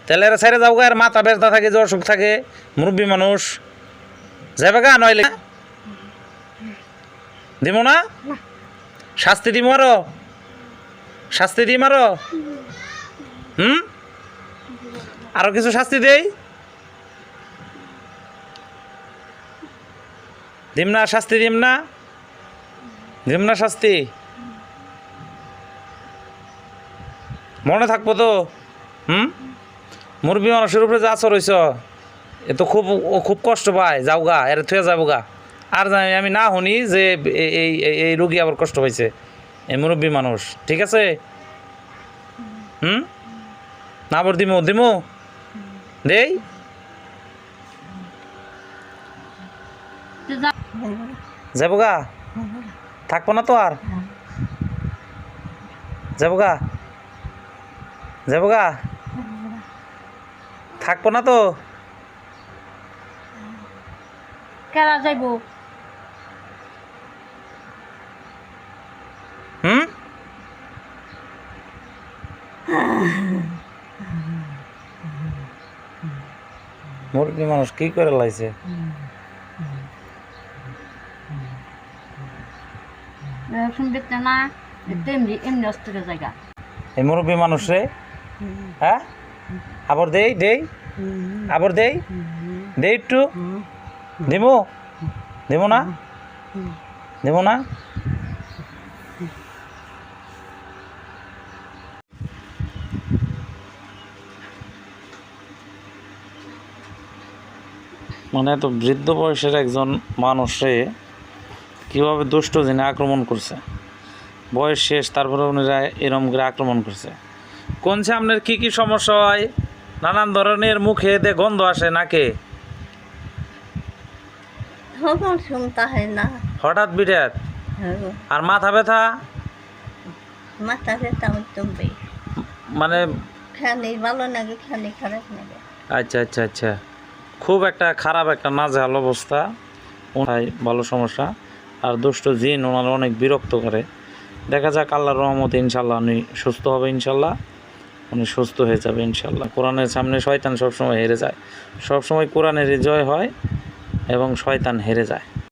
তাহলে এরা ছেড়ে যাও গা, আর মাথা ব্যথা থাকে, জ্বর অসুখ থাকে, মুরব্বী মানুষ যাবে গা, নইলে দিব না, শাস্তি দিম আরো, শাস্তি দিম আরো, আরো কিছু শাস্তি দেই, দিম না শাস্তি, দিম না, দিম না শাস্তি, মনে থাকবো তো? মুরব্বী মানুষের উপরে যা আচর হইছ, এ তো খুব, ও খুব কষ্ট পায়, যাও গা, এর থুয়ে যাবো গা, আর জানি আমি না শুনি যে এই এই রুগী আবার কষ্ট পাইছে, এই মুরব্বী মানুষ, ঠিক আছে? না আবার দিমু দিমু দেই, যাবো গা, থাকবো না তো আর, যাবো গা, যাবো গা, থাকবো না তো? কেরা যাইব? মুরব্বী মানুষ কি করে লাইছে? শুনবে না, এমনি এমনি অস্থির জায়গা। এই মুরব্বী মানুষ রে, হ্যাঁ, আবার দেই দেই, আবার দেই দেই, একটু দিমু, দিব না, দিব না, মানে এত বৃদ্ধ বয়সের একজন মানুষে কীভাবে দুষ্ট জেনে আক্রমণ করছে, বয়স শেষ, তারপরে ওনারা এরম করে আক্রমণ করছে। কোনছে আপনার কি কি সমস্যা হয়? নানান ধরনের মুখে দিয়ে গন্ধ আসে নাকে, শুনতে হয় না, হঠাৎ বিরাট, আর মাথা ব্যথা, মাথা ব্যথা তুমি মানে খানি ভালো লাগে, খানি খারাপ লাগে। আচ্ছা আচ্ছা আচ্ছা, খুব একটা খারাপ একটা নাজেহাল অবস্থা, ওনার ভালো সমস্যা, আর দুষ্ট জিন ওনারা অনেক বিরক্ত করে। দেখা যাক আল্লাহর রহমতে ইনশাল্লাহ উনি সুস্থ হবে, ইনশাল্লাহ উনি সুস্থ হয়ে যাবে ইনশাল্লাহ। কোরআনের সামনে শয়তান সবসময় হেরে যায়, সবসময় কোরআনের জয় হয় এবং শয়তান হেরে যায়।